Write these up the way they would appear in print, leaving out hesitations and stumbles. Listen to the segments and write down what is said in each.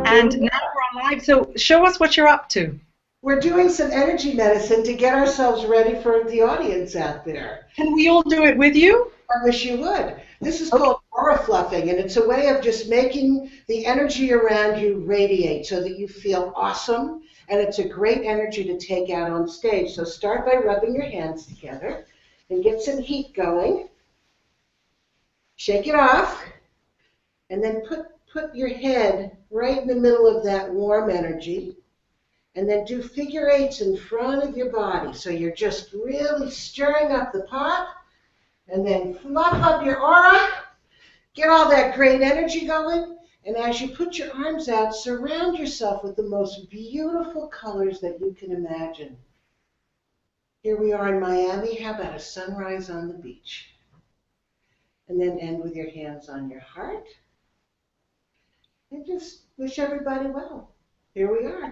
And now we're on live, so show us what you're up to. We're doing some energy medicine to get ourselves ready for the audience out there. Can we all do it with you? I wish you would. This is called aura fluffing, and it's a way of just making the energy around you radiate so that you feel awesome, and it's a great energy to take out on stage. So start by rubbing your hands together and get some heat going. Shake it off, and then put your head right in the middle of that warm energy. And then do figure eights in front of your body. So you're just really stirring up the pot. And then fluff up your aura. Get all that great energy going. And as you put your arms out, surround yourself with the most beautiful colors that you can imagine. Here we are in Miami. How about a sunrise on the beach? And then end with your hands on your heart. And just wish everybody well. Here we are.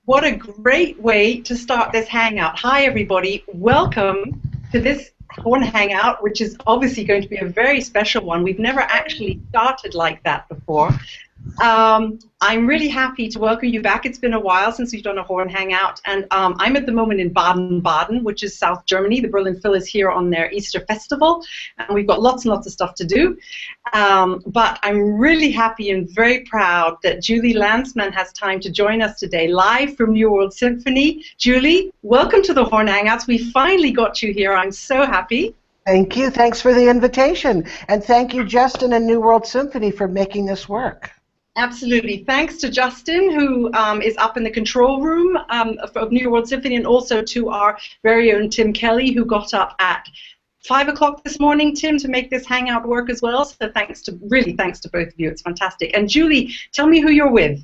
What a great way to start this hangout. Hi, everybody. Welcome to this Horn Hangout, which is obviously going to be a very special one. We've never actually started like that before. I'm really happy to welcome you back. It's been a while since we've done a Horn Hangout, and I'm at the moment in Baden-Baden, which is South Germany. The Berlin Phil is here on their Easter Festival, and we've got lots and lots of stuff to do. But I'm really happy and very proud that Julie Landsman has time to join us today, live from New World Symphony. Julie, welcome to the Horn Hangouts. We finally got you here. I'm so happy. Thank you. Thanks for the invitation. And thank you, Justin and New World Symphony, for making this work. Absolutely. Thanks to Justin, who is up in the control room of New World Symphony, and also to our very own Tim Kelly, who got up at 5 o'clock this morning, Tim, to make this hangout work as well. So thanks to both of you. It's fantastic. And Julie, tell me who you're with.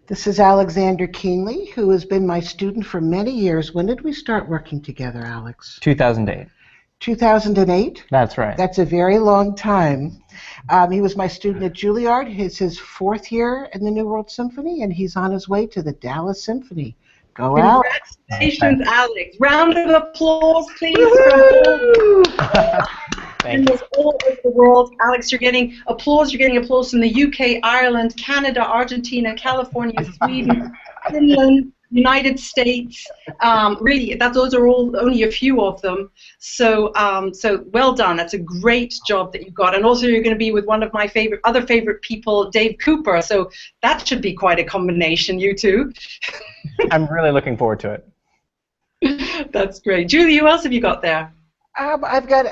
This is Alexander Keenley, who has been my student for many years. When did we start working together, Alex? 2008. 2008? That's right. That's a very long time. He was my student at Juilliard. It's his 4th year in the New World Symphony, and he's on his way to the Dallas Symphony. Go out. Congratulations, Alex. Round of applause, please. And all over the world. Alex, you're getting applause. You're getting applause from the UK, Ireland, Canada, Argentina, California, Sweden, Finland, United States. Really, those are all only a few of them. So, so well done. That's a great job that you got. And also, you're going to be with one of my other favorite people, Dave Cooper. So that should be quite a combination, you two. I'm really looking forward to it. That's great. Julie, who else have you got there? I've got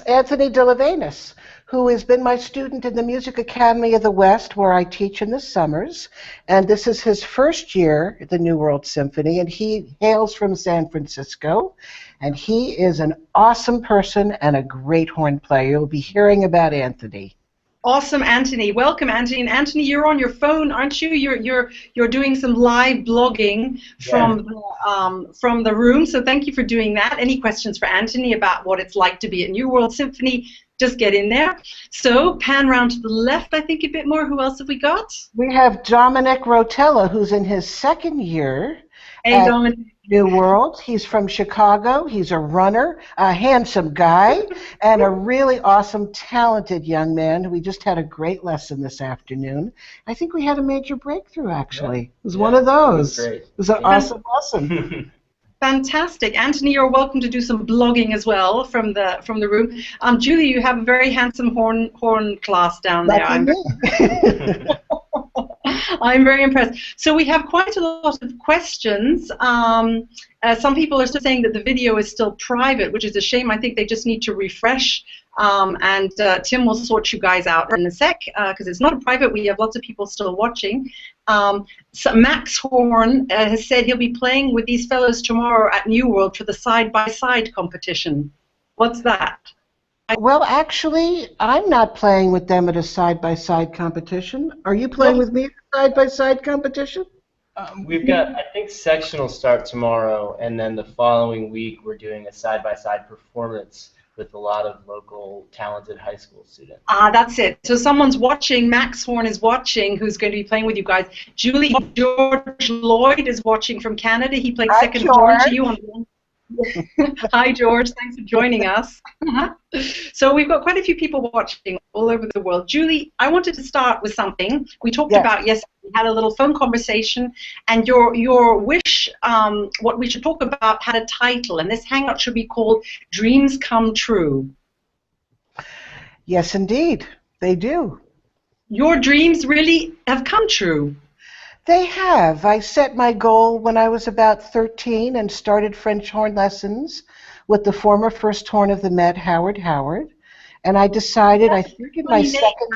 Anthony Delavanus, who has been my student in the Music Academy of the West, where I teach in the summers. And this is his 1st year at the New World Symphony, and he hails from San Francisco. And he is an awesome person and a great horn player. You'll be hearing about Anthony. Awesome, Anthony. Welcome, Anthony. And Anthony, you're on your phone, aren't you? You're doing some live blogging from the room. So thank you for doing that. Any questions for Anthony about what it's like to be at New World Symphony? Just get in there. So pan round to the left, I think, a bit more. Who else have we got? We have Dominic Rotella, who's in his 2nd year. Hey, Dominic. New World. He's from Chicago. He's a runner, a handsome guy, and a really awesome, talented young man who we just had a great lesson this afternoon. I think we had a major breakthrough, actually. It was one of those. It was an awesome lesson. Fantastic. Anthony, you're welcome to do some blogging as well from the room. Julie, you have a very handsome horn class down there. I'm very impressed. So we have quite a lot of questions. Some people are still saying that the video is still private, which is a shame. I think they just need to refresh. And Tim will sort you guys out in a sec, because it's not a private. We have lots of people still watching. So Max Horn has said he'll be playing with these fellows tomorrow at New World for the side-by-side competition. What's that? Well, actually, I'm not playing with them at a side-by-side competition. Are you playing with me at a side-by-side competition? We've got, I think, sectional start tomorrow, and then the following week we're doing a side-by-side performance with a lot of local talented high school students. That's it. So someone's watching, Max Horn is watching, who's going to be playing with you guys. Julie, George Lloyd is watching from Canada. He played second horn to you on the Hi, George. Thanks for joining us. So we've got quite a few people watching all over the world. Julie, I wanted to start with something we talked Yes. about yesterday. We had a little phone conversation, and your wish, what we should talk about, had a title, and this hangout should be called "Dreams Come True." Yes, indeed. They do. Your dreams really have come true. They have. I set my goal when I was about 13 and started French horn lessons with the former first horn of the Met, Howard Howard. And I decided, I think in my second...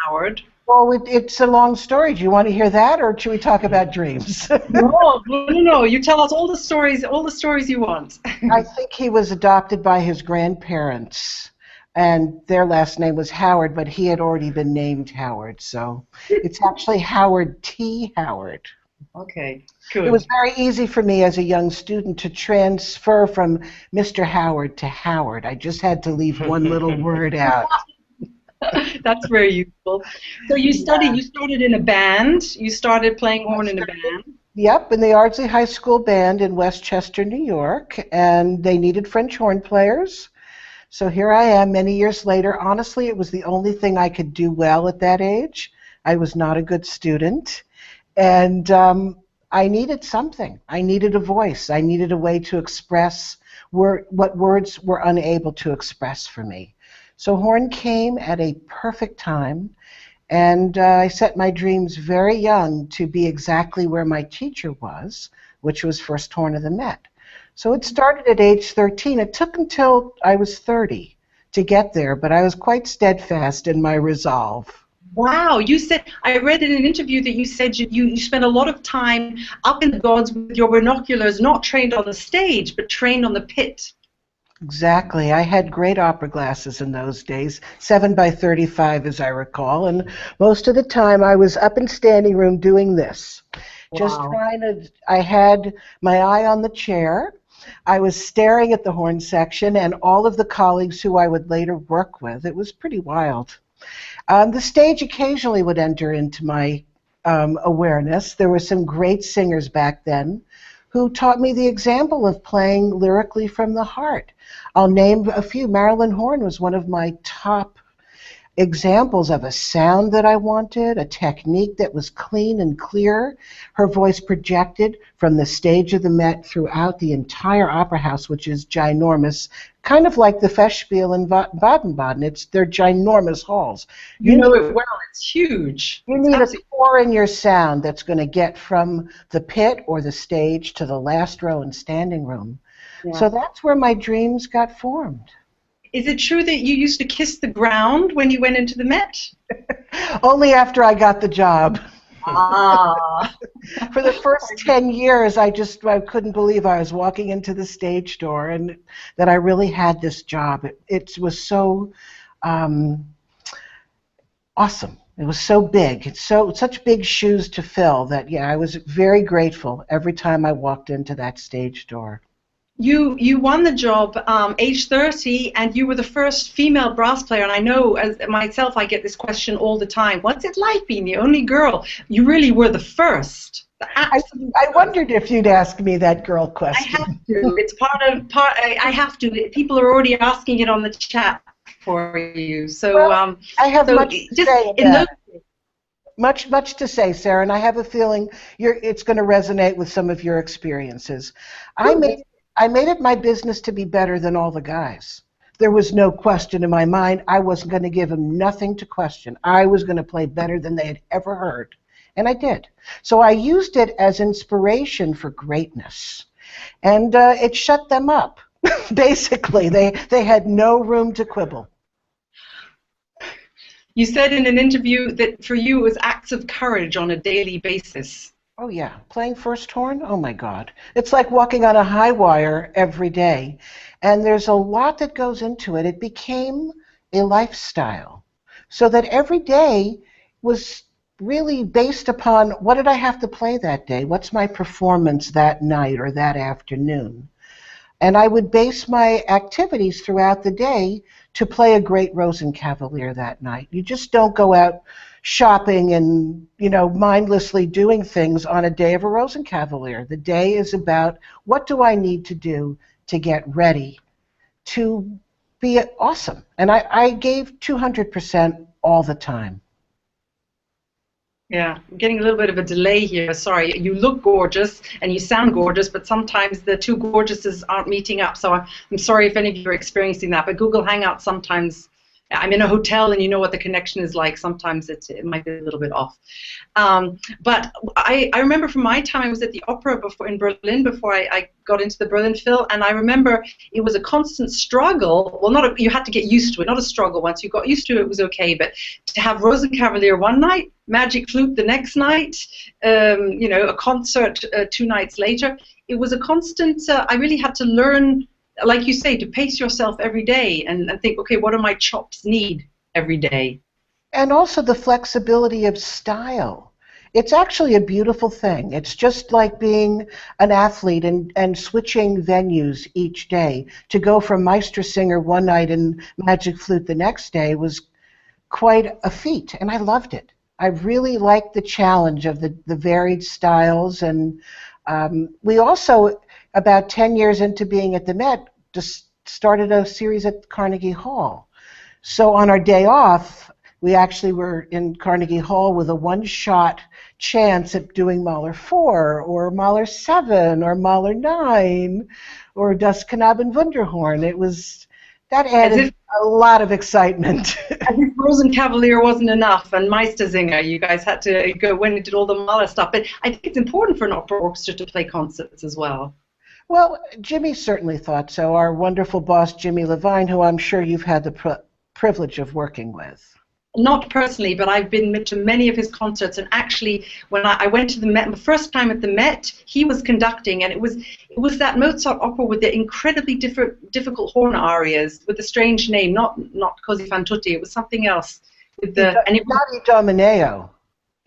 Howard. Well, it's a long story. Do you want to hear that, or should we talk about dreams? No. You tell us all the stories you want. I think he was adopted by his grandparents, and their last name was Howard, but he had already been named Howard, so it's actually Howard T. Howard. Okay, good. It was very easy for me as a young student to transfer from Mr. Howard to Howard. I just had to leave one little word out. That's very useful. So you started in a band. You started playing horn in a band. Yep, in the Ardsley High School Band in Westchester, New York, and they needed French horn players. So here I am many years later. Honestly, it was the only thing I could do well at that age. I was not a good student, and I needed something. I needed a voice. I needed a way to express what words were unable to express for me. So horn came at a perfect time, and I set my dreams very young to be exactly where my teacher was, which was first horn of the Met. So it started at age 13. It took until I was 30 to get there, but I was quite steadfast in my resolve. Wow, you said, I read in an interview that you said you spent a lot of time up in the gods with your binoculars, not trained on the stage, but trained on the pit. Exactly. I had great opera glasses in those days, 7 by 35 as I recall, and most of the time I was up in standing room doing this. Wow. Just I had my eye on the chair. I was staring at the horn section and all of the colleagues who I would later work with. It was pretty wild. The stage occasionally would enter into my awareness. There were some great singers back then who taught me the example of playing lyrically from the heart. I'll name a few. Marilyn Horne was one of my top examples of a sound that I wanted, a technique that was clean and clear. Her voice projected from the stage of the Met throughout the entire opera house, which is ginormous, kind of like the Festspiel in Baden-Baden. They're ginormous halls. You know it well. It's huge. You need a core in your sound that's going to get from the pit or the stage to the last row and standing room. Yeah. So that's where my dreams got formed. Is it true that you used to kiss the ground when you went into the Met? Only after I got the job. Ah. For the first 10 years, I couldn't believe I was walking into the stage door and that I really had this job. It was so awesome. It was so big. It's such big shoes to fill that, yeah, I was very grateful every time I walked into that stage door. You won the job age 30, and you were the first female brass player. And I know, as myself, I get this question all the time. What's it like being the only girl? You really were the first. I wondered if you'd ask me that girl question. I have to. It's I have to. People are already asking it on the chat for you. So well, I have much to say about it. Much to say, Sarah, and I have a feeling it's going to resonate with some of your experiences. I made it my business to be better than all the guys. There was no question in my mind. I wasn't going to give them nothing to question. I was going to play better than they had ever heard. And I did. So I used it as inspiration for greatness. And it shut them up. Basically, they had no room to quibble. You said in an interview that for you it was acts of courage on a daily basis. Oh, yeah. Playing first horn? Oh, my God. It's like walking on a high wire every day. And there's a lot that goes into it. It became a lifestyle. So that every day was really based upon what did I have to play that day? What's my performance that night or that afternoon? And I would base my activities throughout the day to play a great Rosenkavalier that night. You just don't go out shopping and, mindlessly doing things on a day of a Rosenkavalier. The day is about what do I need to do to get ready to be awesome. And I gave 200% all the time. Yeah, I'm getting a little bit of a delay here. Sorry, you look gorgeous and you sound gorgeous, but sometimes the two gorgeouses aren't meeting up. So I'm sorry if any of you are experiencing that. But Google Hangouts sometimes, I'm in a hotel and you know what the connection is like. Sometimes it might be a little bit off. But I remember from my time, I was at the opera in Berlin before I got into the Berlin Phil, and I remember it was a constant struggle. Well, you had to get used to it, not a struggle. Once you got used to it, it was okay. But to have Rosenkavalier one night, Magic Flute the next night, a concert 2 nights later, it was a constant. I really had to learn, like you say, to pace yourself every day and think, okay, what do my chops need every day? And also the flexibility of style. It's actually a beautiful thing. It's just like being an athlete and switching venues each day. To go from Meistersinger one night and Magic Flute the next day was quite a feat, and I loved it. I really liked the challenge of the varied styles, and we also, about 10 years into being at the Met, just started a series at Carnegie Hall. So on our day off, we actually were in Carnegie Hall with a one-shot chance at doing Mahler 4 or Mahler 7 or Mahler 9 or Das Knaben Wunderhorn. That added a lot of excitement. As if Rosenkavalier wasn't enough, and Meistersinger, you guys had to go when you did all the Mahler stuff. But I think it's important for an opera orchestra to play concerts as well. Well, Jimmy certainly thought so. Our wonderful boss, Jimmy Levine, who I'm sure you've had the privilege of working with. Not personally, but I've been to many of his concerts, and actually, when I went to the Met, the first time at the Met, he was conducting, and it was that Mozart opera with the incredibly difficult horn arias with the strange name, not Così fan tutti, it was something else. With the and it was not Idomeneo.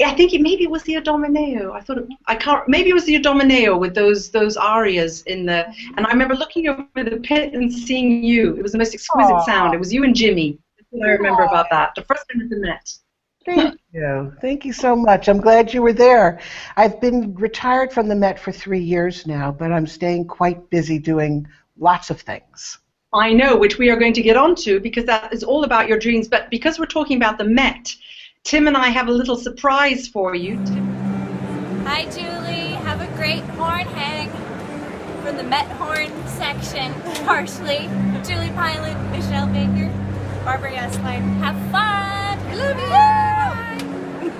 I think maybe it was the Idomeneo. Maybe it was the Idomeneo with those arias in the. And I remember looking over the pit and seeing you. It was the most exquisite sound. It was you and Jimmy. I remember about that. The first time at the Met. Thank you. Thank you so much. I'm glad you were there. I've been retired from the Met for 3 years now, but I'm staying quite busy doing lots of things. I know, which we are going to get onto because that is all about your dreams. But because we're talking about the Met, Tim and I have a little surprise for you. Hi, Julie. Have a great horn hang from the Met horn section, partially. Julie Pilot, Michelle Baker, Barbara Yasline. Have fun! I love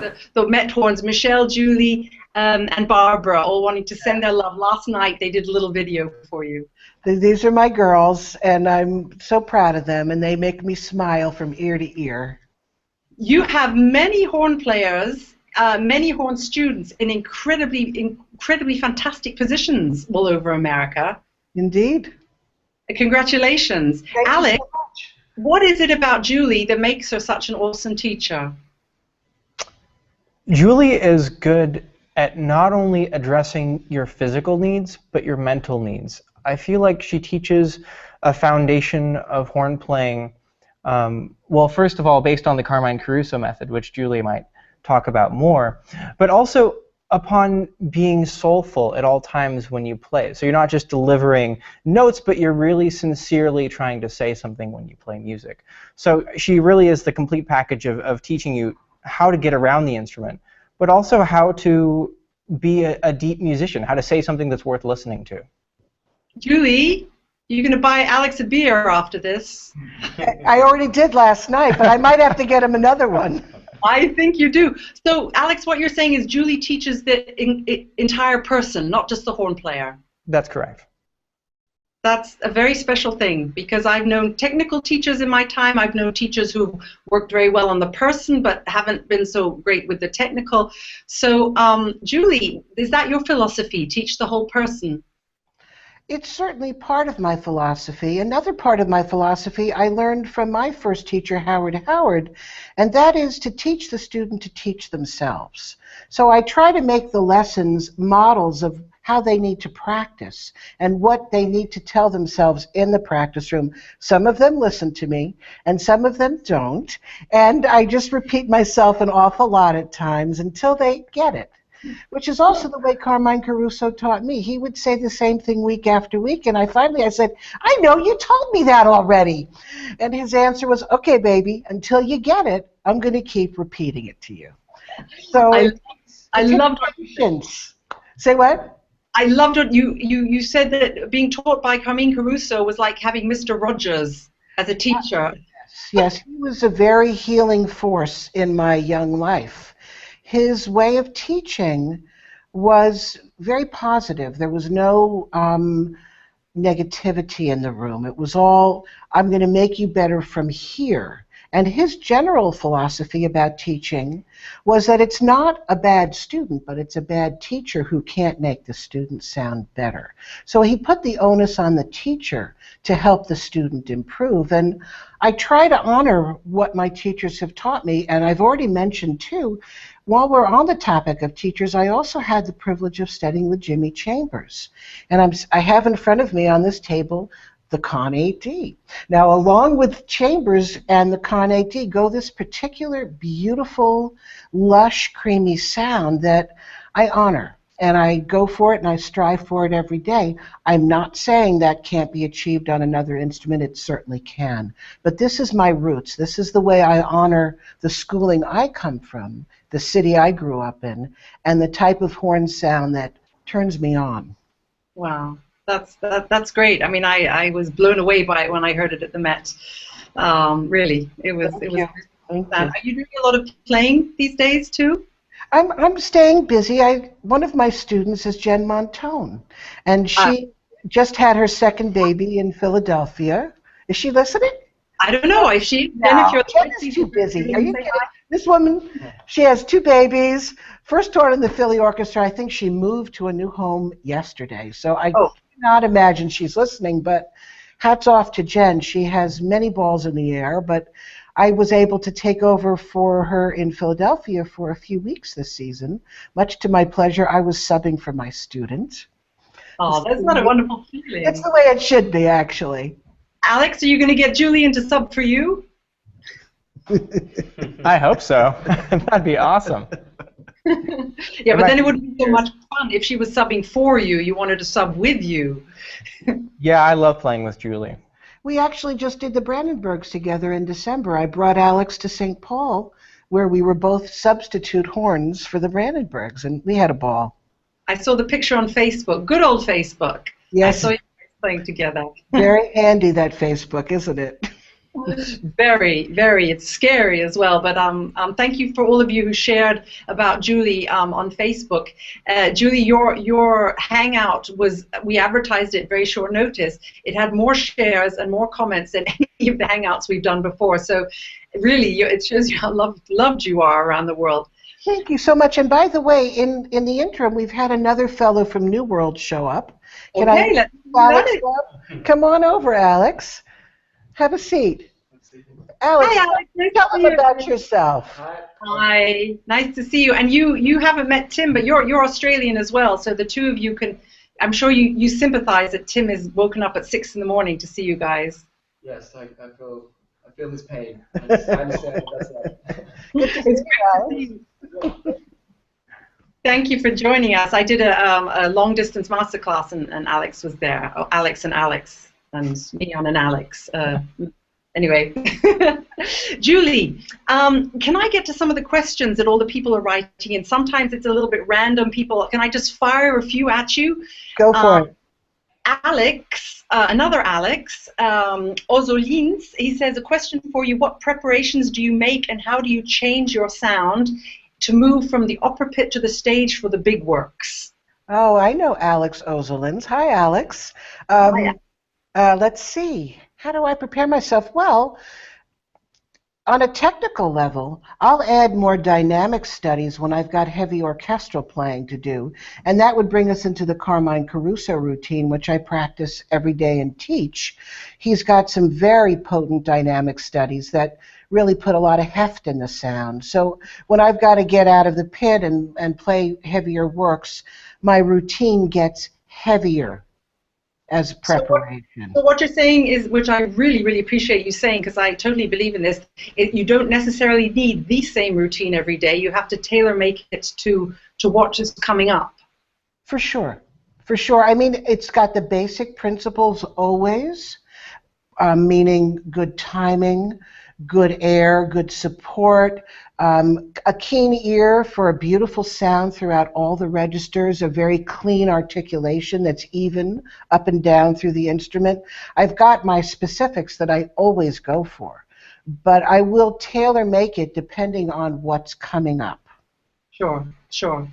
you! The Met horns, Michelle, Julie, and Barbara, all wanting to send their love. Last night they did a little video for you. These are my girls, and I'm so proud of them, and they make me smile from ear to ear. You have many horn players, many horn students in incredibly fantastic positions all over America. Indeed. Congratulations. Thank Alex, you so much. What is it about Julie that makes her such an awesome teacher? Julie is good at not only addressing your physical needs, but your mental needs. I feel like she teaches a foundation of horn playing, well, first of all, based on the Carmine Caruso method, which Julie might talk about more, but also upon being soulful at all times when you play. So you're not just delivering notes, but you're really sincerely trying to say something when you play music. So she really is the complete package of teaching you how to get around the instrument, but also how to be a deep musician, how to say something that's worth listening to. Julie, you're going to buy Alex a beer after this. I already did last night, but I might have to get him another one. I think you do. So, Alex, what you're saying is Julie teaches the entire person, not just the horn player. That's correct. That's a very special thing because I've known technical teachers in my time. I've known teachers who've worked very well on the person but haven't been so great with the technical. So, Julie, is that your philosophy? Teach the whole person? It's certainly part of my philosophy. Another part of my philosophy I learned from my first teacher, Howard, and that is to teach the student to teach themselves. So I try to make the lessons models of how they need to practice and what they need to tell themselves in the practice room. Some of them listen to me, and some of them don't, and I just repeat myself an awful lot at times until they get it. which is also the way Carmine Caruso taught me. He would say the same thing week after week, and I said, I know, you told me that already. And his answer was, okay, baby, until you get it, I'm going to keep repeating it to you. So I loved patience. Say what? I loved what you said, that being taught by Carmine Caruso was like having Mr. Rogers as a teacher. Yes, he was a very healing force in my young life. His way of teaching was very positive. There was no negativity in the room. It was all, I'm going to make you better from here. And his general philosophy about teaching was that it's not a bad student, but it's a bad teacher who can't make the student sound better. So he put the onus on the teacher to help the student improve. And I try to honor what my teachers have taught me. And I've already mentioned, too, while we're on the topic of teachers, I also had the privilege of studying with Jimmy Chambers. And I have in front of me on this table the Con 8D. Now, along with Chambers and the Con 8D go this particular beautiful, lush, creamy sound that I honor. And I go for it and I strive for it every day. I'm not saying that can't be achieved on another instrument. It certainly can. But this is my roots. This is the way I honor the schooling I come from, the city I grew up in, and the type of horn sound that turns me on. Wow. That's great. I mean, I was blown away by it when I heard it at the Met. Really, it was. Are you doing a lot of playing these days too? I'm staying busy. One of my students is Jen Montone, and she just had her second baby in Philadelphia. Is she listening? I don't know. If she, no, then if you're Jen is too busy. Are you kidding? This woman, she has 2 babies. First taught in the Philly Orchestra. I think she moved to a new home yesterday. So I cannot imagine she's listening, but hats off to Jen. She has many balls in the air, but I was able to take over for her in Philadelphia for a few weeks this season. Much to my pleasure, I was subbing for my student. Oh, that's not a wonderful feeling. It's the way it should be, actually. Alex, are you going to get Julian to sub for you? I hope so. That'd be awesome. Yeah, but then it would be so much fun if she was subbing for you. You wanted to sub with you. Yeah, I love playing with Julie. We actually just did the Brandenburgs together in December. I brought Alex to St. Paul, where we were both substitute horns for the Brandenburgs, and we had a ball. I saw the picture on Facebook. Good old Facebook. Yes. I saw you guys playing together. Very handy, that Facebook, isn't it? Very, very. It's scary as well. But thank you for all of you who shared about Julie on Facebook. Julie, your Hangout we advertised it very short notice. It had more shares and more comments than any of the Hangouts we've done before. So really, it shows you how loved you are around the world. Thank you so much. And by the way, in the interim, we've had another fellow from New World show up. Alex, come on over, Alex. Have a seat. Alex, hi, Alex. Nice tell them about yourself. Hi, nice to see you. And you haven't met Tim, but you're Australian as well. So the two of you can, I'm sure you sympathize that Tim is woken up at 6 in the morning to see you guys. Yes, I feel his pain. I understand what that's like. Good to see you. Thank you for joining us. I did a long distance masterclass and Alex was there. Oh, Alex and me on an Alex. Anyway, Julie, can I get to some of the questions that all the people are writing in? Sometimes it's a little bit random. People, can I just fire a few at you? Go for it. Alex, another Alex, Ozolins, he says, a question for you. What preparations do you make and how do you change your sound to move from the opera pit to the stage for the big works? Oh, I know Alex Ozolins. Hi, Alex. Hi. Let's see. How do I prepare myself? Well, on a technical level, I'll add more dynamic studies when I've got heavy orchestral playing to do, and that would bring us into the Carmine Caruso routine, which I practice every day and teach. He's got some very potent dynamic studies that really put a lot of heft in the sound. So when I've got to get out of the pit and play heavier works, my routine gets heavier as preparation. So what you're saying is, which I really, really appreciate you saying, because I totally believe in this, you don't necessarily need the same routine every day. You have to tailor make it to to what is coming up. For sure. For sure. I mean, it's got the basic principles always, meaning good timing, good air, good support, a keen ear for a beautiful sound throughout all the registers, a very clean articulation that's even up and down through the instrument. I've got my specifics that I always go for, but I will tailor make it depending on what's coming up. Sure, sure.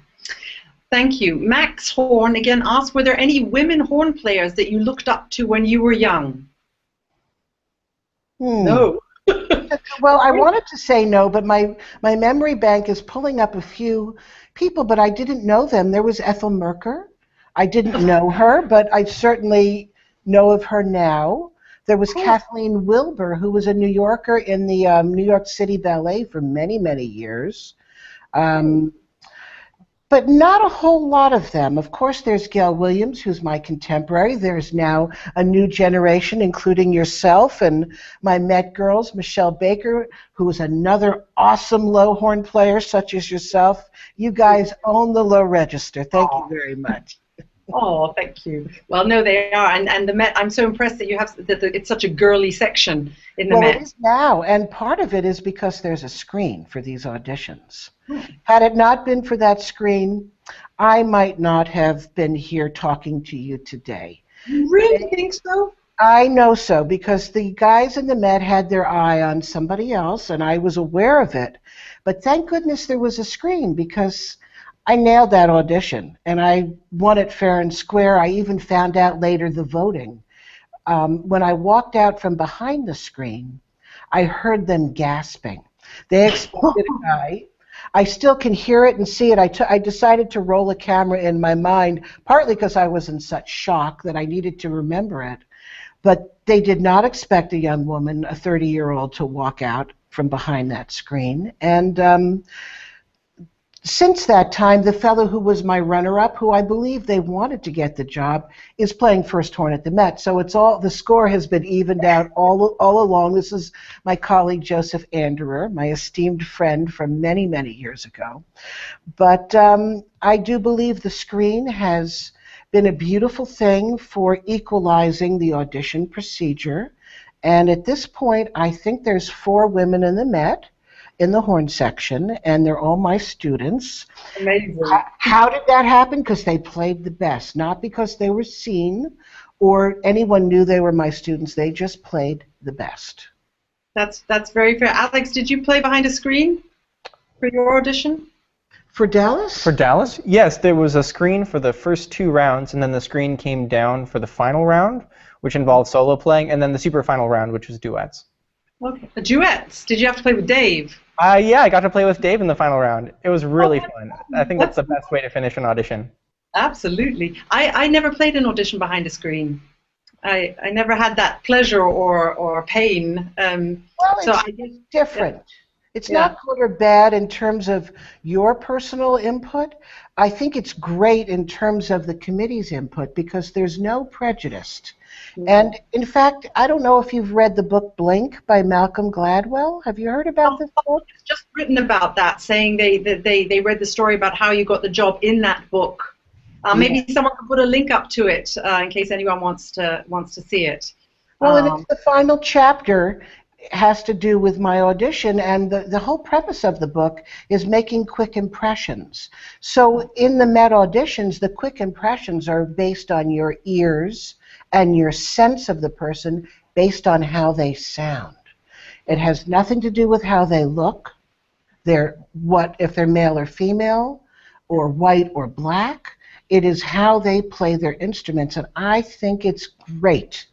Thank you. Max Horn again asked, were there any women horn players that you looked up to when you were young? No. Well, I wanted to say no, but my memory bank is pulling up a few people, but I didn't know them. There was Ethel Merker. I didn't know her, but I certainly know of her now. There was Kathleen Wilbur, who was a New Yorker in the New York City Ballet for many, many years. But not a whole lot of them. Of course, there's Gail Williams, who's my contemporary. There's now a new generation, including yourself and my Met girls, Michelle Baker, who is another awesome low horn player, such as yourself. You guys own the low register. Thank you very much. Oh, thank you. Well, no, they are, and the Met. I'm so impressed that you have that it's such a girly section in the Met. Well, it is now, and part of it is because there's a screen for these auditions. Had it not been for that screen, I might not have been here talking to you today. You really think so? I know so, because the guys in the Met had their eye on somebody else, and I was aware of it. But thank goodness there was a screen, because I nailed that audition, and I won it fair and square. I even found out later the voting. When I walked out from behind the screen, I heard them gasping. They expected a guy. I still can hear it and see it. I decided to roll a camera in my mind, partly because I was in such shock that I needed to remember it. But they did not expect a young woman, a 30-year-old, to walk out from behind that screen. And since that time, the fellow who was my runner-up, who I believe they wanted to get the job, is playing first horn at the Met. So it's all, the score has been evened out all along. This is my colleague Joseph Anderer, my esteemed friend from many, many years ago. But I do believe the screen has been a beautiful thing for equalizing the audition procedure. And at this point, I think there's 4 women in the Met in the horn section, and they're all my students. Amazing. How did that happen? Because they played the best, not because they were seen or anyone knew they were my students. They just played the best. That's very fair. Alex, did you play behind a screen for your audition? For Dallas? For Dallas, yes, there was a screen for the first 2 rounds, and then the screen came down for the final round, which involved solo playing, and then the super final round, which was duets. Okay. The duets. Did you have to play with Dave? Yeah, I got to play with Dave in the final round. It was really fun. I think that's the best way to finish an audition. Absolutely. I never played an audition behind a screen. I never had that pleasure or pain. Well, it's different. Yeah. It's not good or bad in terms of your personal input. I think it's great in terms of the committee's input because there's no prejudice. And in fact, I don't know if you've read the book Blink by Malcolm Gladwell. Have you heard about this book? It's just written about that, saying they read the story about how you got the job in that book. Maybe someone could put a link up to it in case anyone wants to see it. Well, and it's the final chapter. Has to do with my audition, and the whole premise of the book is making quick impressions. So in the Met auditions, the quick impressions are based on your ears and your sense of the person based on how they sound. It has nothing to do with how they look, if they're male or female, or white or black. It is how they play their instruments, and I think it's great.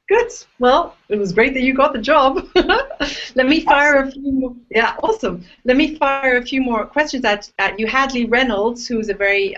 Good. Well, it was great that you got the job. Let me fire a few more. Yeah, awesome. Let me fire a few more questions at you. Hadley Reynolds, who's a very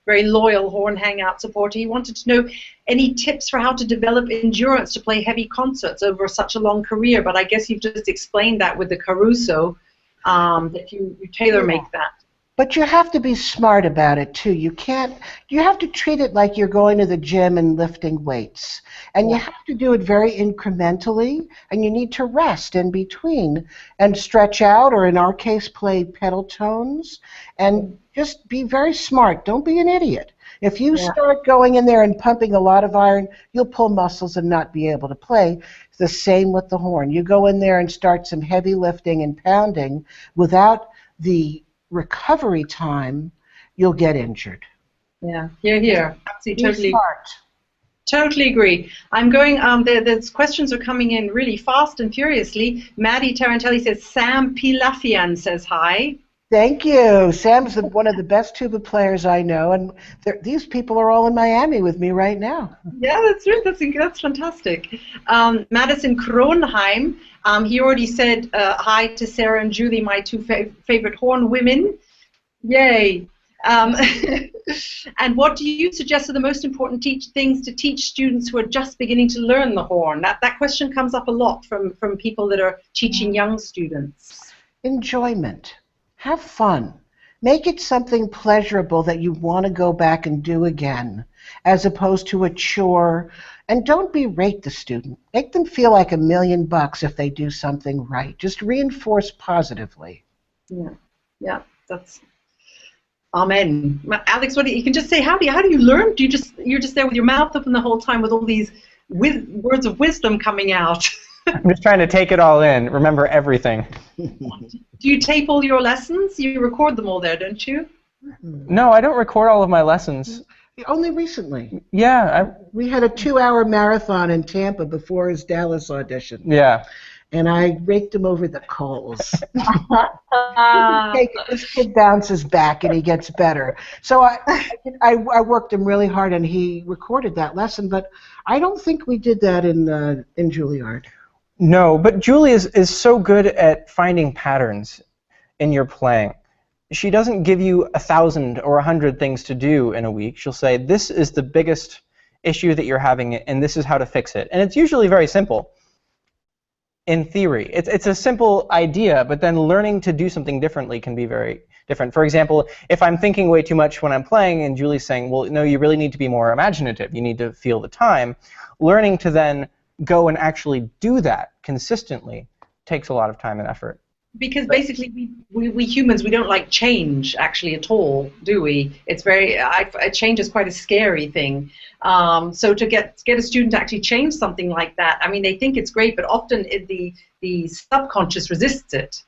loyal Horn Hangout supporter, he wanted to know any tips for how to develop endurance to play heavy concerts over such a long career. But I guess you've just explained that with the Caruso, that you tailor-make that. But you have to be smart about it too. You have to treat it like you're going to the gym and lifting weights. And you have to do it very incrementally, and you need to rest in between and stretch out, or in our case, play pedal tones, and just be very smart. Don't be an idiot. If you start going in there and pumping a lot of iron, you'll pull muscles and not be able to play. It's the same with the horn. You go in there and start some heavy lifting and pounding without the recovery time, you'll get injured. Yeah, here. Absolutely, smart. Totally agree. I'm going. There's questions are coming in really fast and furiously. Maddie Tarantelli says Sam Pilafian says hi. Thank you. Sam's one of the best tuba players I know, and these people are all in Miami with me right now. Yeah, that's right. That's fantastic. Madison Kronheim, he already said hi to Sarah and Julie, my two favorite horn women. Yay. And what do you suggest are the most important things to teach students who are just beginning to learn the horn? That question comes up a lot from people that are teaching young students. Enjoyment. Have fun. Make it something pleasurable that you want to go back and do again, as opposed to a chore. And don't berate the student. Make them feel like $1 million if they do something right. Just reinforce positively. Yeah, that's amen. Alex, you can just say, how do you learn? You're just there with your mouth open the whole time with all these words of wisdom coming out. I'm just trying to take it all in, remember everything. Do you tape all your lessons? You record them all there, don't you? No, I don't record all of my lessons. Only recently. Yeah. We had a 2-hour marathon in Tampa before his Dallas audition. Yeah. And I raked him over the coals. This kid bounces back and he gets better. So I worked him really hard, and he recorded that lesson, but I don't think we did that in Juilliard. No, but Julie is so good at finding patterns in your playing. She doesn't give you 1,000 or 100 things to do in a week. She'll say, this is the biggest issue that you're having, and this is how to fix it. And it's usually very simple in theory. It's a simple idea, but then learning to do something differently can be very different. For example, if I'm thinking way too much when I'm playing, and Julie's saying, well, no, you really need to be more imaginative. You need to feel the time. Learning to then go and actually do that consistently takes a lot of time and effort. Because basically we humans, we don't like change actually at all, do we? It's change is quite a scary thing. So to get a student to actually change something like that, I mean, they think it's great, but often the subconscious resists it.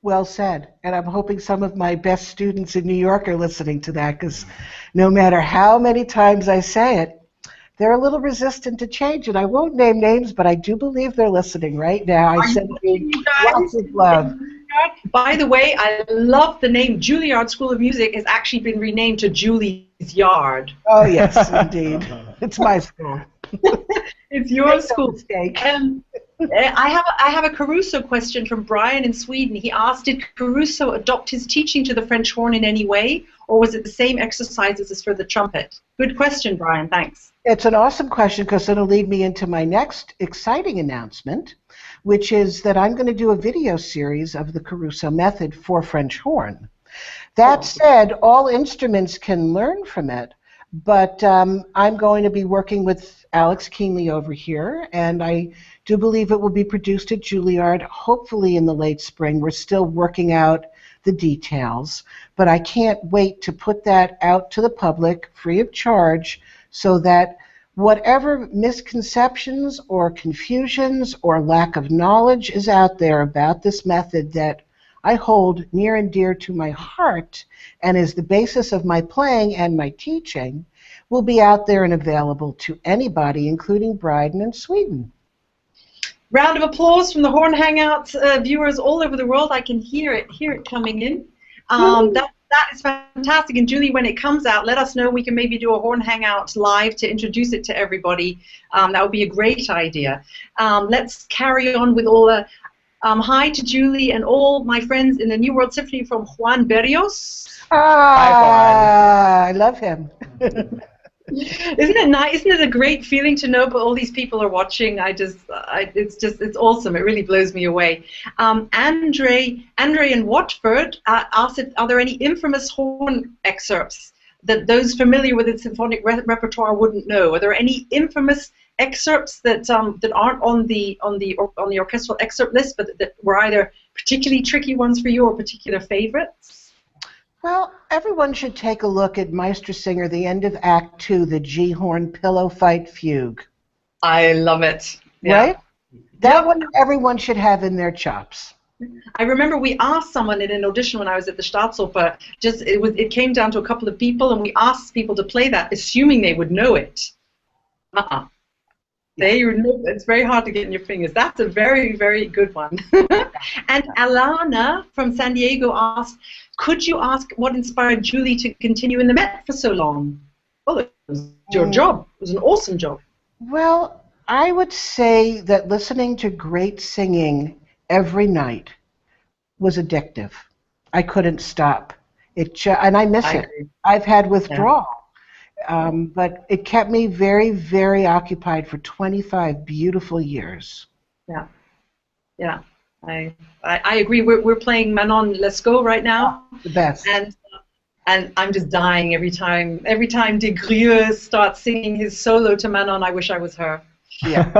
Well said. And I'm hoping some of my best students in New York are listening to that, because no matter how many times I say it, they're a little resistant to change, and I won't name names, but I do believe they're listening right now. I send you lots of love. By the way, I love the name. Juilliard School of Music has actually been renamed to Julie's Yard. Oh, yes, indeed. It's my school. It's your school. I have a Caruso question from Brian in Sweden. He asked, did Caruso adopt his teaching to the French horn in any way, or was it the same exercises as for the trumpet? Good question, Brian. Thanks. It's an awesome question, because it'll lead me into my next exciting announcement, which is that I'm going to do a video series of the Caruso method for French horn. That said, all instruments can learn from it, but I'm going to be working with Alex Keenley over here, and I do believe it will be produced at Juilliard, hopefully in the late spring. We're still working out the details, but I can't wait to put that out to the public free of charge, so that whatever misconceptions or confusions or lack of knowledge is out there about this method that I hold near and dear to my heart and is the basis of my playing and my teaching, will be out there and available to anybody, including Bryden and Sweden. Round of applause from the Horn Hangouts viewers all over the world. I can hear it coming in. That is fantastic. And Julie, when it comes out, let us know. We can maybe do a Horn Hangout live to introduce it to everybody. That would be a great idea. Let's carry on with all the hi to Julie and all my friends in the New World Symphony from Juan Berrios. Ah, I love him. Isn't it nice? Isn't it a great feeling to know? But all these people are watching. It's awesome. It really blows me away. Andre in Watford asked, are there any infamous horn excerpts that those familiar with the symphonic repertoire wouldn't know? Are there any infamous excerpts that aren't on the orchestral excerpt list, but that were either particularly tricky ones for you or particular favorites? Well, everyone should take a look at Meistersinger, the end of Act 2, the G horn pillow fight fugue. I love it. Yeah. Right? That one everyone should have in their chops. I remember we asked someone in an audition when I was at the Staatsoper. It came down to a couple of people, and we asked people to play that, assuming they would know it. It's very hard to get in your fingers. That's a very, very good one. And Alana from San Diego asked, could you ask what inspired Julie to continue in the Met for so long? Well, it was your job. It was an awesome job. Well, I would say that listening to great singing every night was addictive. I couldn't stop. And I miss it. I've had withdrawal. Yeah. But it kept me very, very occupied for 25 beautiful years. Yeah. Yeah. I agree. We're playing Manon Lescaut right now. The best. And I'm just dying every time de Grieux starts singing his solo to Manon. I wish I was her. Yeah.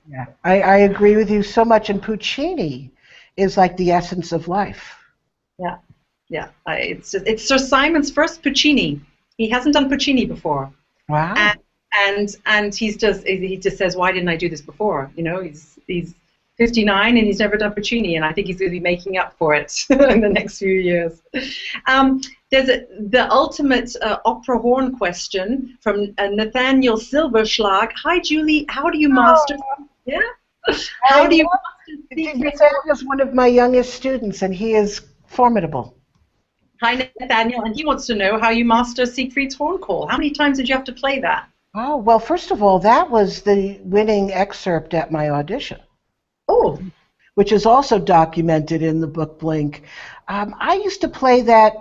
Yeah. I agree with you so much. And Puccini is like the essence of life. Yeah. Yeah. It's Sir Simon's first Puccini. He hasn't done Puccini before. Wow. And he just says, why didn't I do this before? You know, he's 59 and he's never done Puccini, and I think he's going to be making up for it in the next few years. There's the ultimate opera horn question from Nathaniel Silverschlag. Hi, Julie. How do you master? Yeah. How do you master? Nathaniel's one of my youngest students, and he is formidable. Hi, Nathaniel, and he wants to know how you master Siegfried's horn call. How many times did you have to play that? Oh, well, first of all, that was the winning excerpt at my audition. Oh. Which is also documented in the book Blink. I used to play that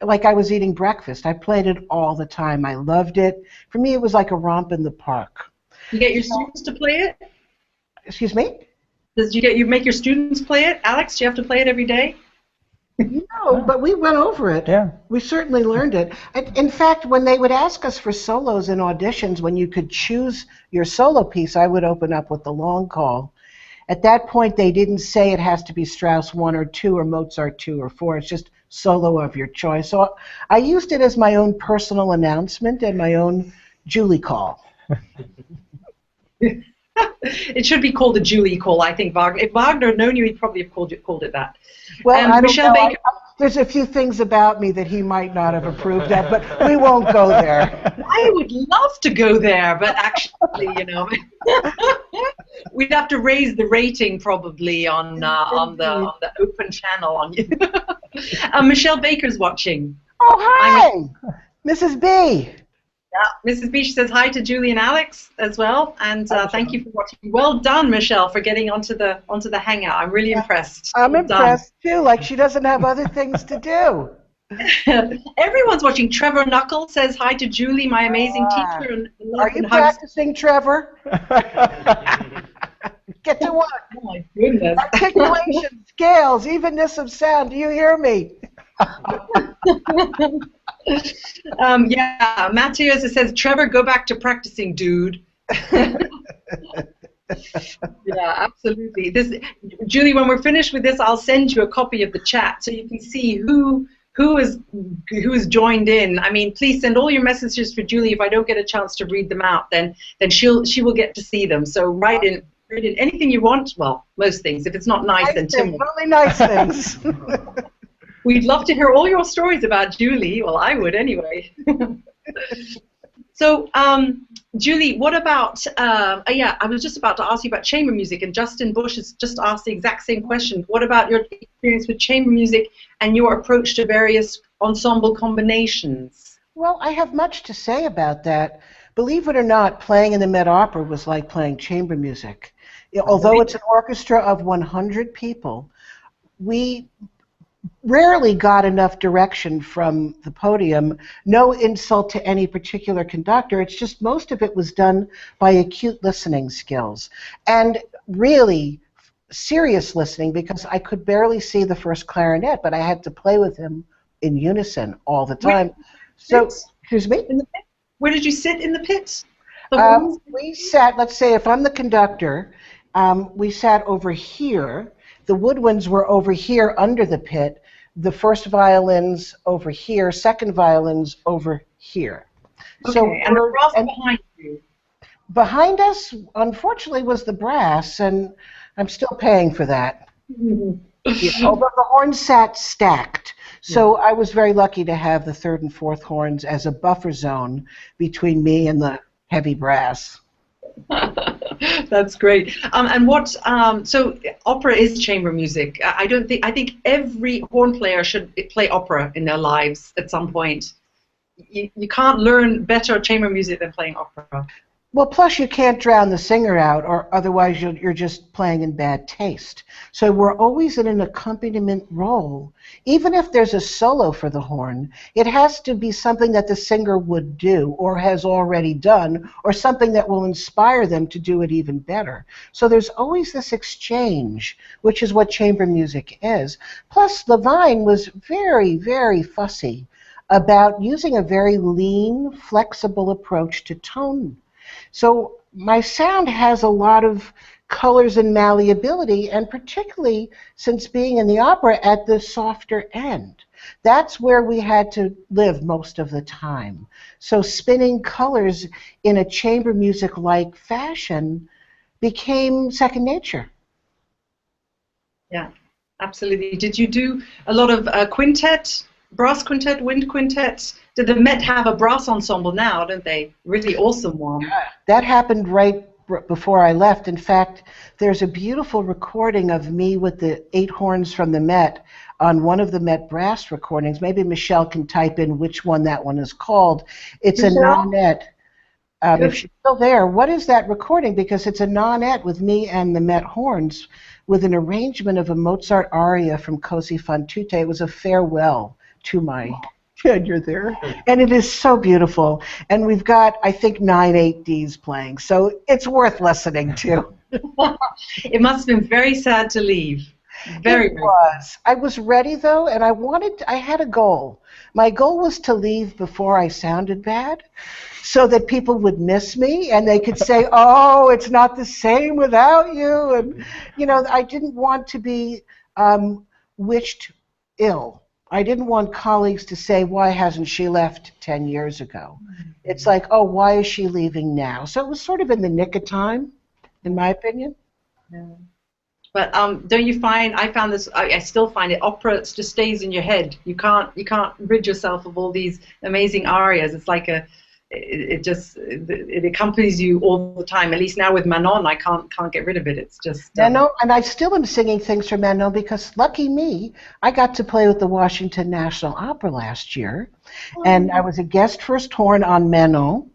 like I was eating breakfast. I played it all the time. I loved it. For me, it was like a romp in the park. You get your students to play it? Excuse me? You make your students play it? Alex, do you have to play it every day? No, but we went over it. Yeah. We certainly learned it. In fact, when they would ask us for solos in auditions, when you could choose your solo piece, I would open up with the long call. At that point, they didn't say it has to be Strauss 1 or 2 or Mozart 2 or 4. It's just solo of your choice. So I used it as my own personal announcement and my own Julie call. It should be called a Julie call, I think, Wagner. If Wagner had known you, he'd probably have called it that. Well, I don't know. There's a few things about me that he might not have approved of, but we won't go there. I would love to go there, but actually, you know, we'd have to raise the rating probably on the open channel on you. Michelle Baker's watching. Oh, hi, Mrs. B. Yeah, Mrs. B, she says hi to Julie and Alex as well, and thank you for watching. Well done, Michelle, for getting onto the Hangout. I'm really impressed. I'm impressed too. Like she doesn't have other things to do. Everyone's watching. Trevor Knuckle says hi to Julie, my amazing teacher. And are you practicing, Trevor? Get to work. Oh my goodness. Articulation, scales, evenness of sound. Do you hear me? Yeah, Matthias says, Trevor, go back to practicing, dude. Yeah, absolutely. Julie, when we're finished with this, I'll send you a copy of the chat so you can see who is joined in. I mean, please send all your messages for Julie. If I don't get a chance to read them out, then she will get to see them. So write in anything you want. Well, most things. If it's not nice, then Tim will. Only nice things. We'd love to hear all your stories about Julie. Well, I would anyway. So, Julie, what about, I was just about to ask you about chamber music, and Justin Bush has just asked the exact same question. What about your experience with chamber music and your approach to various ensemble combinations? Well, I have much to say about that. Believe it or not, playing in the Met Opera was like playing chamber music. Although it's an orchestra of 100 people, we rarely got enough direction from the podium. No insult to any particular conductor. It's just most of it was done by acute listening skills. And really serious listening, because I could barely see the first clarinet, but I had to play with him in unison all the time. So, excuse me? In the pit? Where did you sit in the pit? We sat, let's say if I'm the conductor, we sat over here. The woodwinds were over here under the pit. The first violins over here, second violins over here. Okay, so and the brass behind you? Behind us, unfortunately, was the brass, and I'm still paying for that. Although the horns sat stacked. So I was very lucky to have the third and fourth horns as a buffer zone between me and the heavy brass. That's great. And what? So opera is chamber music. I think every horn player should play opera in their lives at some point. You can't learn better chamber music than playing opera. Well, plus you can't drown the singer out, or otherwise you're just playing in bad taste. So we're always in an accompaniment role. Even if there's a solo for the horn, it has to be something that the singer would do or has already done, or something that will inspire them to do it even better. So there's always this exchange, which is what chamber music is. Plus, Levine was very, very fussy about using a very lean, flexible approach to tone. So my sound has a lot of colors and malleability, and particularly since being in the opera at the softer end. That's where we had to live most of the time. So spinning colors in a chamber music-like fashion became second nature. Yeah, absolutely. Did you do a lot of quintet, brass quintet, wind quintet? Did the Met have a brass ensemble now, don't they? Really awesome one. Yeah, that happened right before I left. In fact, there's a beautiful recording of me with the 8 horns from the Met on one of the Met brass recordings. Maybe Michelle can type in which one that one is called. It's Michelle? A nonette. If she's still there, what is that recording? Because it's a nonette with me and the Met horns with an arrangement of a Mozart aria from Così fan tutte. It was a farewell to my... And you're there. And it is so beautiful. And we've got, I think, 9 8Ds playing. So it's worth listening to. It must have been very sad to leave. Very, it was. I was ready, though, and I had a goal. My goal was to leave before I sounded bad so that people would miss me and they could say, oh, it's not the same without you. And, you know, I didn't want to be wished ill. I didn't want colleagues to say, why hasn't she left 10 years ago? It's like, oh, why is she leaving now? So it was sort of in the nick of time, in my opinion. Yeah. But don't you find, I found this, I still find it, opera just stays in your head. You can't rid yourself of all these amazing arias. It's like it accompanies you all the time. At least now with Manon, I can't get rid of it. It's just Manon, and I still am singing things from Manon because lucky me, I got to play with the Washington National Opera last year, and I was a guest first horn on Manon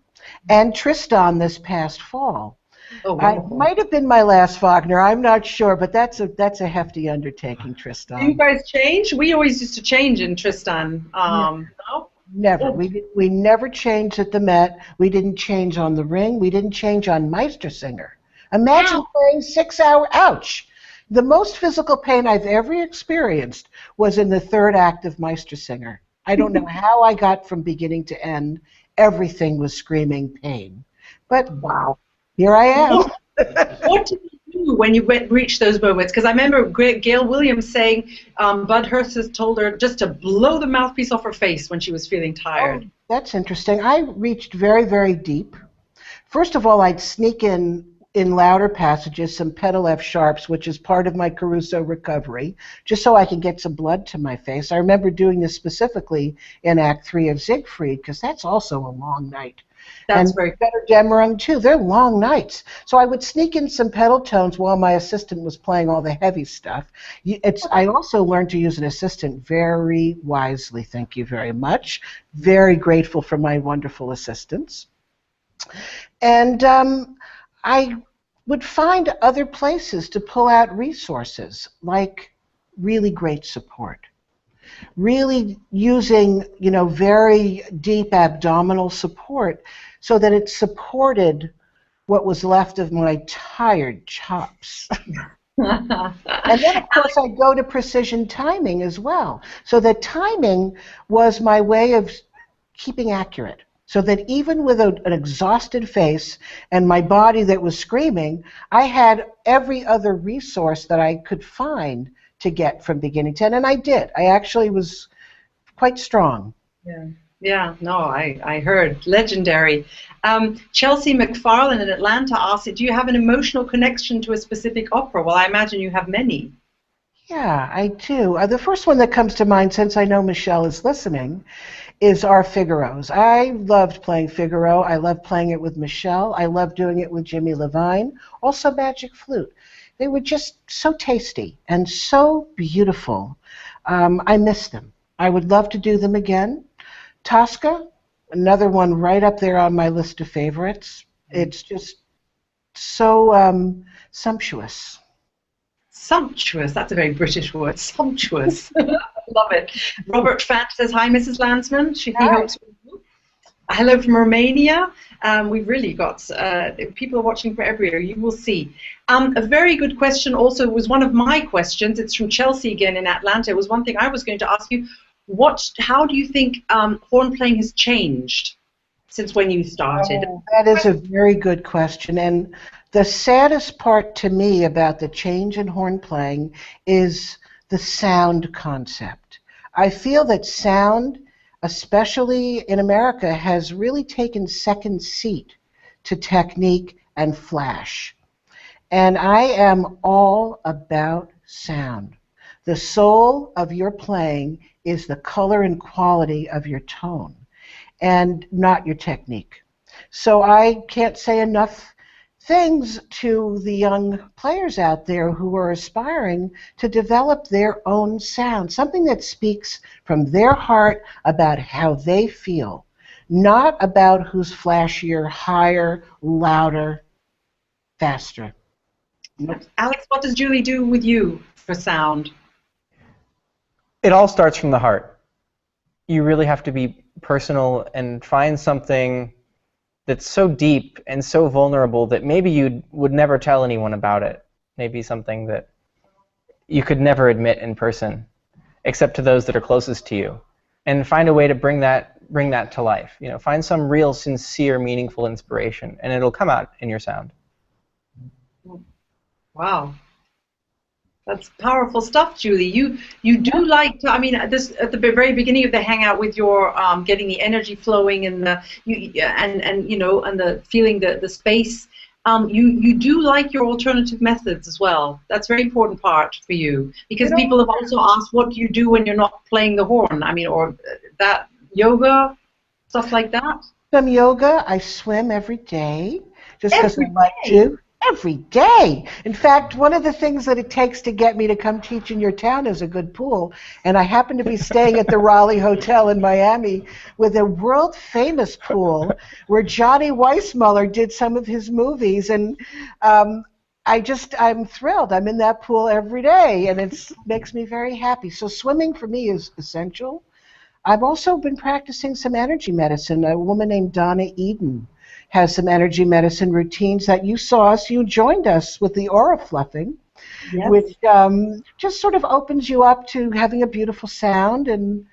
and Tristan this past fall. Oh, I might have been my last Wagner. I'm not sure, but that's a hefty undertaking, Tristan. Do you guys change? We always used to change in Tristan. No? Never. We never changed at the Met. We didn't change on the Ring. We didn't change on Meistersinger. Imagine playing 6 hours. Ouch! The most physical pain I've ever experienced was in the third act of Meistersinger. I don't know how I got from beginning to end. Everything was screaming pain. But wow, here I am. What did you do when you reached those moments? Because I remember Gail Williams saying Bud Hurst has told her just to blow the mouthpiece off her face when she was feeling tired. Oh, that's interesting. I reached very, very deep. First of all, I'd sneak in louder passages some pedal F sharps, which is part of my Caruso recovery, just so I could get some blood to my face. I remember doing this specifically in Act 3 of Siegfried, because that's also a long night. That's very better Dämmerung too. They're long nights. So I would sneak in some pedal tones while my assistant was playing all the heavy stuff. I also learned to use an assistant very wisely. Thank you very much. Very grateful for my wonderful assistants. And I would find other places to pull out resources, like really great support. really using, very deep abdominal support so that it supported what was left of my tired chops. And then, of course, I go to precision timing as well. So that timing was my way of keeping accurate. So that even with an exhausted face and my body that was screaming, I had every other resource that I could find to get from beginning to end. And I did. I actually was quite strong. Yeah, no, I heard. Legendary. Chelsea McFarlane in Atlanta asked, do you have an emotional connection to a specific opera? Well, I imagine you have many. Yeah, I do. The first one that comes to mind, since I know Michelle is listening, is our Figaros. I loved playing Figaro. I loved playing it with Michelle. I loved doing it with Jimmy Levine. Also Magic Flute. They were just so tasty and so beautiful. I miss them. I would love to do them again. Tosca, another one right up there on my list of favorites. It's just so sumptuous. Sumptuous, that's a very British word, sumptuous. Love it. Robert Fant says, hi, Mrs. Landsman. He hopes with you. Hello from Romania. We've really got, people are watching from everywhere, you will see. A very good question also was one of my questions. It's from Chelsea again in Atlanta. It was one thing I was going to ask you. How do you think horn playing has changed since when you started? Oh, that is a very good question. And the saddest part to me about the change in horn playing is the sound concept. I feel that sound, especially in America, has really taken second seat to technique and flash. And I am all about sound. The soul of your playing is the color and quality of your tone, and not your technique. So I can't say enough things to the young players out there who are aspiring to develop their own sound, something that speaks from their heart about how they feel, not about who's flashier, higher, louder, faster. Alex, what does Julie do with you for sound? It all starts from the heart. You really have to be personal and find something that's so deep and so vulnerable that maybe you would never tell anyone about it. Maybe something that you could never admit in person, except to those that are closest to you. And find a way to bring that to life. Find some real, sincere, meaningful inspiration, and it'll come out in your sound. Wow. That's powerful stuff, Julie. You do like to, this at the very beginning of the hangout with your getting the energy flowing and the and the feeling the space. You do like your alternative methods as well. That's a very important part for you because people have also asked, what do you do when you're not playing the horn? Or that yoga, stuff like that. Some yoga. I swim every day just because I like to. Every day. In fact, one of the things that it takes to get me to come teach in your town is a good pool. And I happen to be staying at the Raleigh Hotel in Miami with a world-famous pool where Johnny Weissmuller did some of his movies. And I'm thrilled. I'm in that pool every day, and it makes me very happy. So swimming for me is essential. I've also been practicing some energy medicine. A woman named Donna Eden has some energy medicine routines that you joined us with the aura fluffing, yes, which just sort of opens you up to having a beautiful sound and,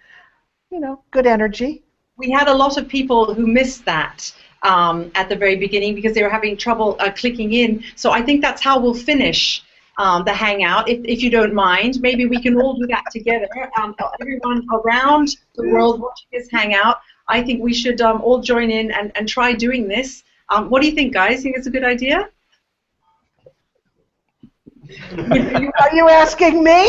good energy. We had a lot of people who missed that at the very beginning because they were having trouble clicking in. So I think that's how we'll finish the hangout, if you don't mind. Maybe we can all do that together. Everyone around the world watching this hangout, I think we should all join in and try doing this. What do you think, guys? Think it's a good idea? Are you asking me?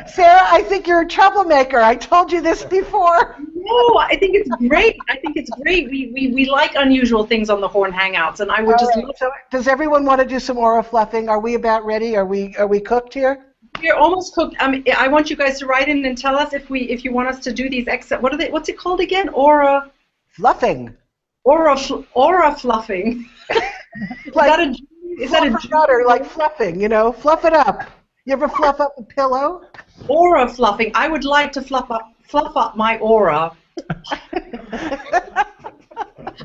Sarah, I think you're a troublemaker. I told you this before. No, I think it's great. We like unusual things on the Horn Hangouts, and I would just love. So does everyone want to do some aura fluffing? Are we about ready? Are we cooked here? We're almost cooked. I want you guys to write in and tell us if you want us to do these what's it called again? Aura fluffing. Aura fluffing. Is that a like fluffing? Fluff it up. You ever fluff up a pillow? Aura fluffing. I would like to fluff up my aura.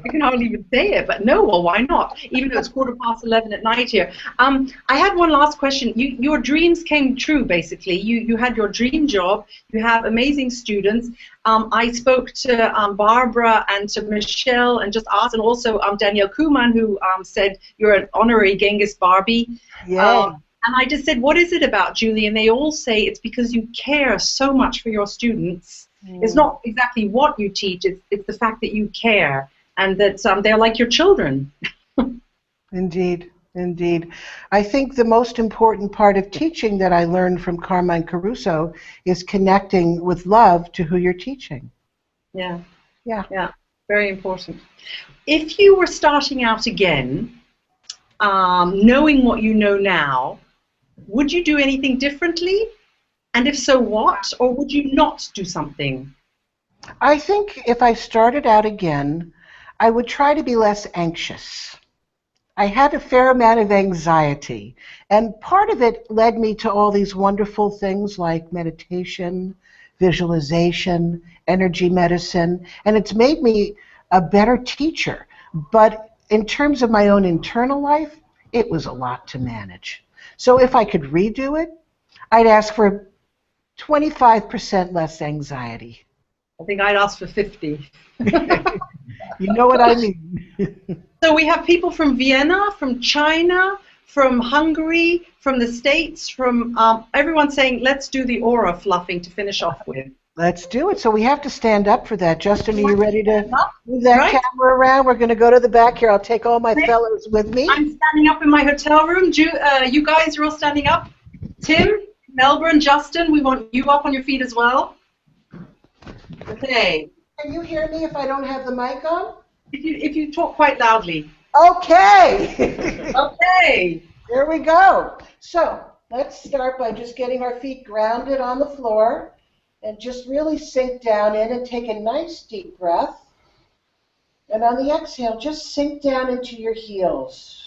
I can hardly even say it, but no, well, why not? Even though it's 11:15 at night here. I had one last question. Your dreams came true, basically. You had your dream job. You have amazing students. I spoke to Barbara and to Michelle and just asked, and also Danielle Kuhlman, who said you're an honorary Genghis Barbie. Yeah. And I just said, what is it about, Julie? And they all say it's because you care so much for your students. It's not exactly what you teach, it's the fact that you care, and that they're like your children. Indeed, indeed. I think the most important part of teaching that I learned from Carmine Caruso is connecting with love to who you're teaching. Yeah. Yeah. Yeah, very important. If you were starting out again, knowing what you know now, would you do anything differently? And if so, what? Or would you not do something? I think if I started out again, I would try to be less anxious. I had a fair amount of anxiety, and part of it led me to all these wonderful things like meditation, visualization, energy medicine, and it's made me a better teacher. But in terms of my own internal life, it was a lot to manage. So if I could redo it, I'd ask for 25% less anxiety. I think I'd ask for 50. You know what I mean. So we have people from Vienna, from China, from Hungary, from the States, from everyone saying, let's do the aura fluffing to finish off with. Let's do it. So we have to stand up for that. Justin, are you ready to move that Right. camera around? We're going to go to the back here. I'll take all my fellows with me. I'm standing up in my hotel room. You guys are all standing up. Tim, Melbourne, Justin, we want you up on your feet as well. Okay. Can you hear me if I don't have the mic on? If you talk quite loudly. Okay. Okay. Here we go. So let's start by just getting our feet grounded on the floor and just really sink down in and take a nice deep breath. And on the exhale, just sink down into your heels.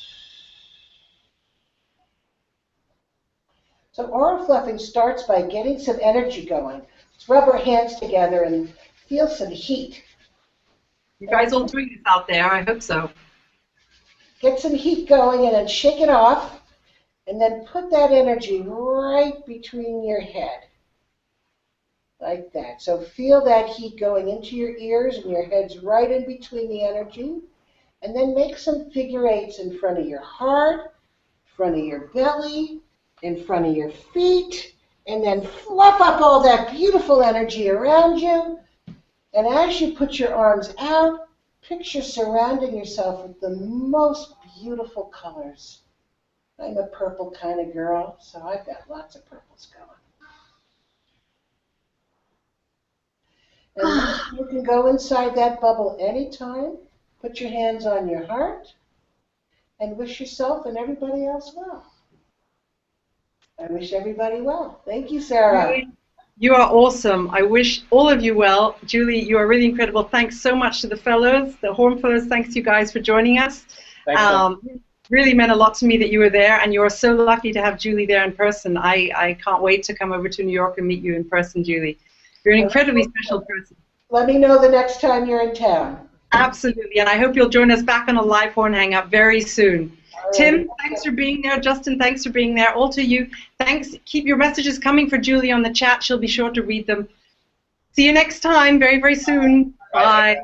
So aura fluffing starts by getting some energy going. Let's rub our hands together and feel some heat. You guys all doing this out there? I hope so. Get some heat going and then shake it off. And then put that energy right between your head. Like that. So feel that heat going into your ears and your head's right in between the energy. And then make some figure eights in front of your heart, in front of your belly, in front of your feet, and then fluff up all that beautiful energy around you. And as you put your arms out, picture surrounding yourself with the most beautiful colors. I'm a purple kind of girl, so I've got lots of purples going. And you can go inside that bubble anytime. Put your hands on your heart and wish yourself and everybody else well. I wish everybody well. Thank you, Sarah. You are awesome. I wish all of you well. Julie, you are really incredible. Thanks so much to the fellows, the Horn fellows. Thanks you guys for joining us. Really meant a lot to me that you were there, and you are so lucky to have Julie there in person. I can't wait to come over to New York and meet you in person, Julie. You're an incredibly special person. Let me know the next time you're in town. Absolutely, and I hope you'll join us back on a live Horn Hangout very soon. Tim, thanks for being there. Justin, thanks for being there. All to you, thanks. Keep your messages coming for Julie on the chat. She'll be sure to read them. See you next time, very, very soon. Bye.